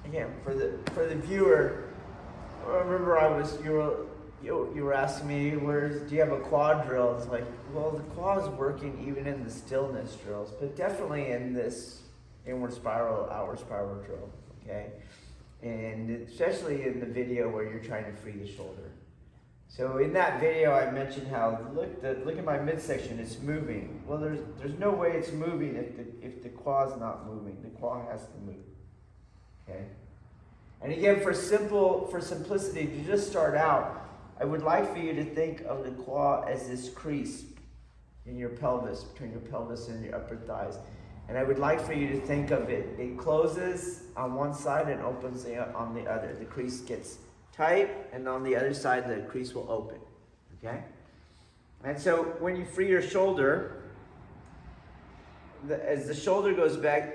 again, for the viewer, I remember you were asking me, do you have a quad drill? It's like, well, the quad is working even in the stillness drills, but definitely in this inward spiral, outward spiral drill, okay? And especially in the video where you're trying to free the shoulder. So in that video, I mentioned how look at my midsection, it's moving. Well, there's no way it's moving if the quad's not moving. The quad has to move. Okay. And again, for simplicity, to just start out, I would like for you to think of the quad as this crease in your pelvis, between your pelvis and your upper thighs. And I would like for you to think of it. It closes on one side and opens on the other. The crease gets tight, and on the other side, the crease will open, okay? And so when you free your shoulder, as the shoulder goes back,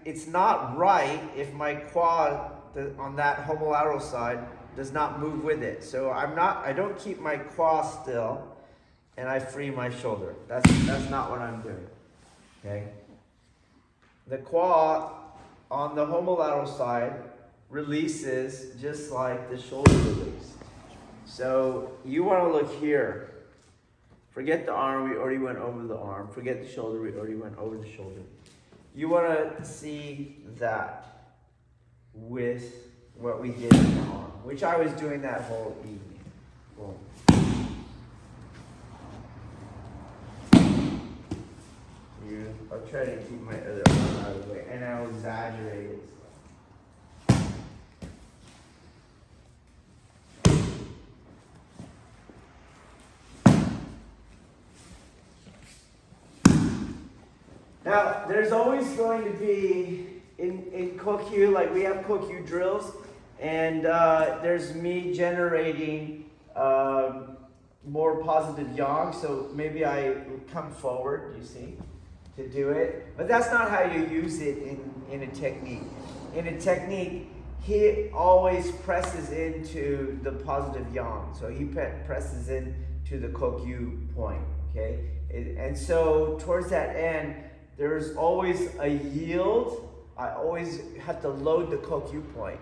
it's not right if my quad on that homolateral side does not move with it. So I don't keep my quad still, and I free my shoulder. That's not what I'm doing, okay? The quad on the homolateral side releases just like the shoulder release. So you want to look here. Forget the arm, we already went over the arm. Forget the shoulder, we already went over the shoulder. You want to see that with what we did in the arm, which I was doing that whole evening. Boom. I'll try to keep my other arm out of the way, and I'll exaggerate it. Now, there's always going to be, in Kokyu, like we have Kokyu drills, and there's me generating more positive yang, so maybe I come forward, you see, to do it. But that's not how you use it in a technique. In a technique, he always presses into the positive yang, so he presses into the Kokyu point, okay? And so towards that end, there's always a yield. I always have to load the Kokyu point,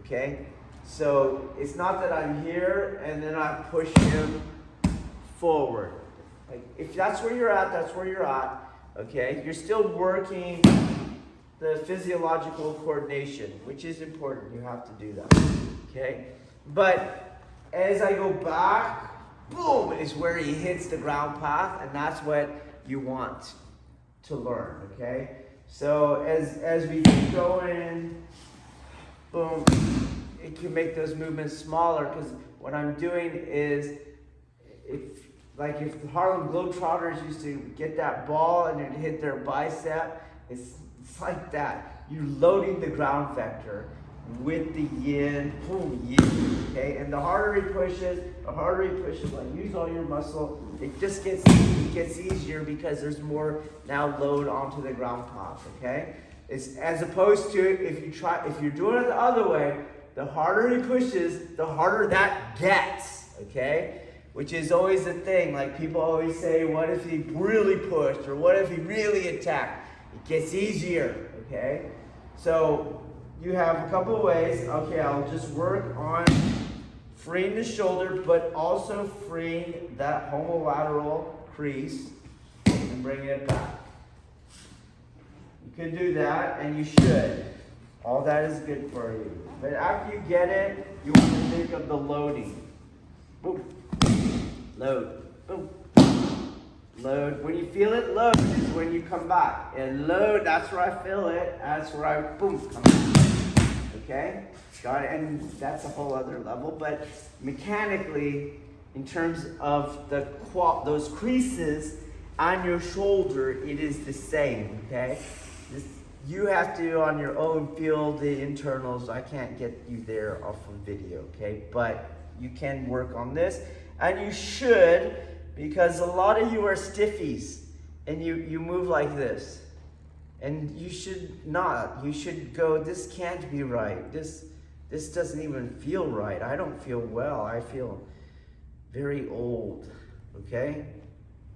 okay? So it's not that I'm here and then I push him forward. Like if that's where you're at, that's where you're at, okay? You're still working the physiological coordination, which is important. You have to do that, okay? But as I go back, boom, is where he hits the ground path, and that's what you want to learn, okay? So as we keep going, boom, it can make those movements smaller, because what I'm doing is, if the Harlem Globetrotters used to get that ball and it hit their bicep, it's like that. You're loading the ground vector with the yin, boom, yin, okay? And the harder he pushes, like use all your muscle, it gets easier because there's more now load onto the ground path, okay? It's as opposed to if you're doing it the other way, the harder he pushes, the harder that gets, okay? Which is always the thing, like people always say, what if he really pushed, or what if he really attacked? It gets easier, okay? So you have a couple of ways. Okay, I'll just work on freeing the shoulder, but also freeing that homolateral crease and bringing it back. You can do that, and you should. All that is good for you. But after you get it, you want to think of the loading. Boom. Load. Boom. Load. When you feel it load is when you come back. And load, that's where I feel it. That's where I, boom, come back. Okay? Got it? And that's a whole other level. But mechanically, in terms of those creases on your shoulder, it is the same. Okay? You have to, on your own, feel the internals. I can't get you there off of video. Okay? But you can work on this. And you should, because a lot of you are stiffies. And you move like this. And you should not. You should go, this can't be right. This doesn't even feel right. I don't feel well. I feel very old. Okay?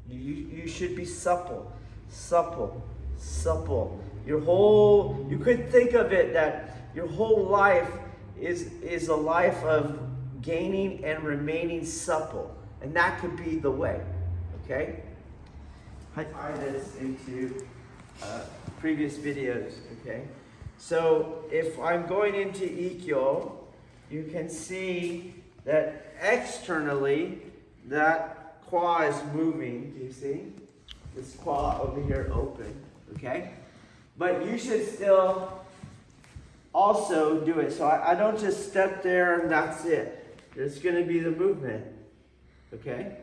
You should be supple. Supple. supple. You could think of it that your whole life is a life of gaining and remaining supple. And that could be the way, okay? I tie this into previous videos, okay? So if I'm going into Ikkyo, you can see that externally, that qua is moving, do you see? This qua over here open, okay? But you should still also do it. So I don't just step there and that's it. There's gonna be the movement, okay?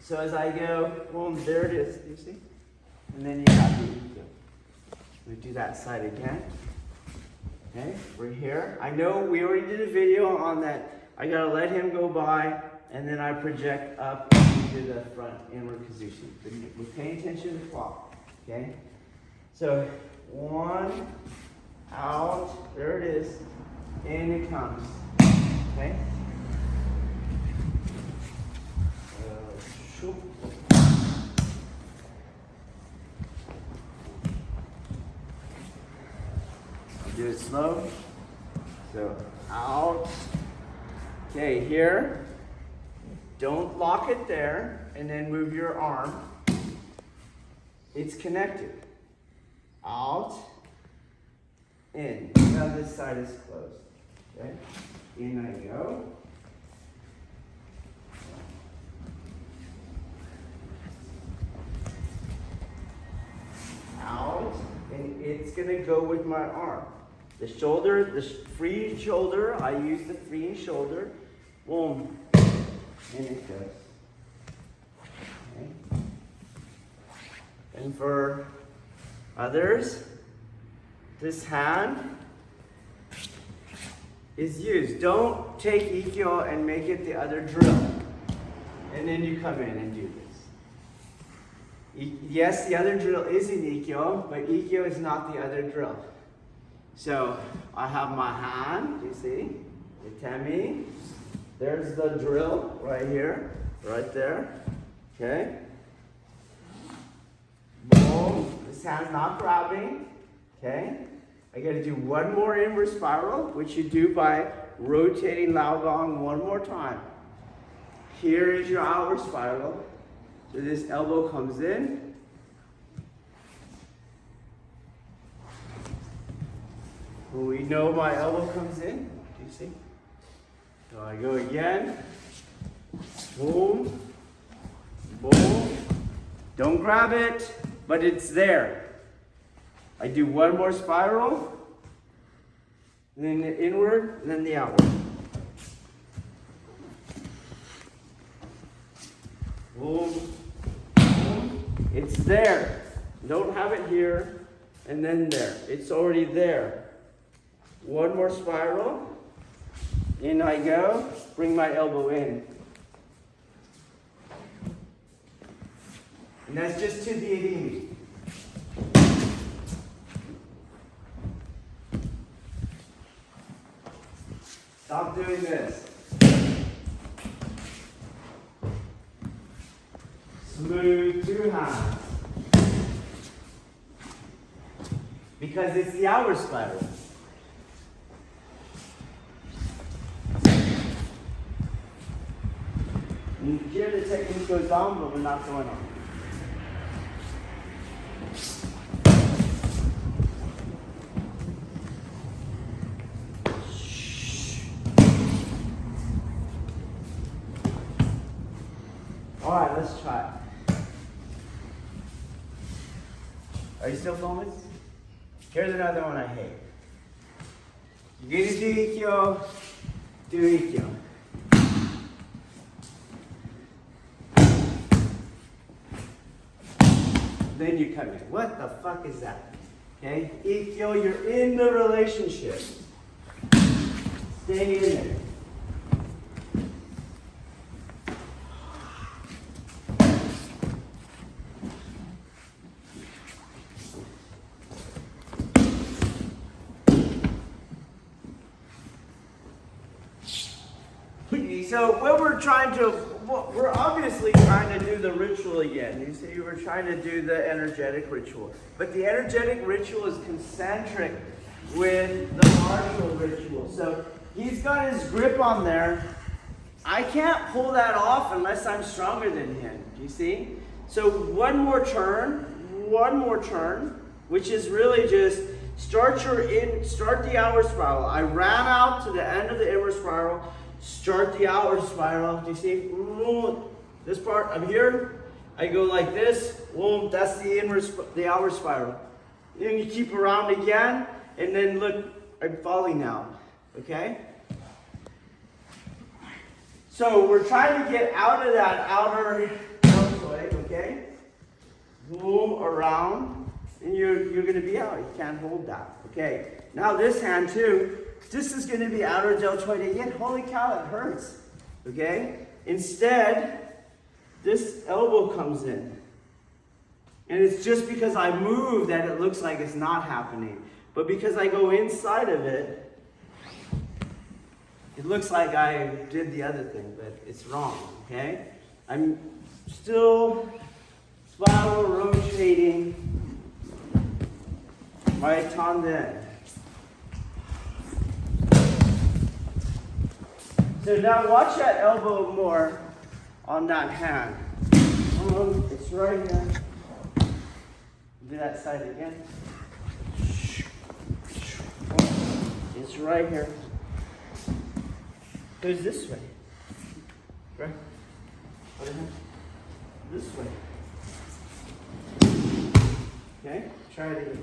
So as I go, boom, there it is, do you see? And then you have the Ikkyo. We do that side again. Okay, we're here. I know we already did a video on that. I gotta let him go by, and then I project up into the front inward position. We're paying attention to the clock. Okay? So, one, out, there it is, in it comes. Okay? Shoop. Do it slow. So out. Okay, here. Don't lock it there and then move your arm. It's connected. Out. In. Now this side is closed. Okay? In I go. Out. And it's going to go with my arm. The shoulder, the free shoulder, I use the free shoulder. Boom. And it goes. Okay. And for others, this hand is used. Don't take Ikkyo and make it the other drill. And then you come in and do this. Yes, the other drill is in Ikkyo, but Ikkyo is not the other drill. So I have my hand, you see, the temi. There's the drill right here, right there. Okay. Boom. This hand's not grabbing. Okay. I got to do one more inward spiral, which you do by rotating Lao Gong one more time. Here is your outward spiral. So this elbow comes in. We know my elbow comes in. Do you see? So I go again. Boom. Boom. Don't grab it, but it's there. I do one more spiral. And then the inward, and then the outward. Boom. Boom. It's there. Don't have it here and then there. It's already there. One more spiral. In I go. Bring my elbow in. And that's just to the irimi. Stop doing this. Smooth two hands. Because it's the outward spiral. And here the technique goes on, but we're not going on. All right, let's try it. Are you still filming? Here's another one I hate. You're gonna do Ikkyo, do Ikkyo. Then you come in. What the fuck is that? Okay? Ikkyo, you're in the relationship. Stay in there. So what we're trying to we're obviously trying to do the ritual again. You see, we're trying to do the energetic ritual. But the energetic ritual is concentric with the martial ritual. So he's got his grip on there. I can't pull that off unless I'm stronger than him. Do you see? So one more turn, which is really just start the outward spiral. I ran out to the end of the inward spiral. Start the outward spiral. Do you see? This part, I'm here. I go like this. Boom, that's the outward spiral. Then you keep around again, and then look, I'm falling now. Okay? So we're trying to get out of that outer deltoid, okay? Boom, around, and you're going to be out. You can't hold that. Okay. Now this hand too. This is going to be outer deltoid again. Holy cow, that hurts. Okay? Instead, this elbow comes in. And it's just because I move that it looks like it's not happening. But because I go inside of it, it looks like I did the other thing, but it's wrong. Okay? I'm still spiral rotating my tanden. So now watch that elbow more on that hand. It's right here. Do that side again. It's right here. Goes this way. Right? This way. Okay? Try it again.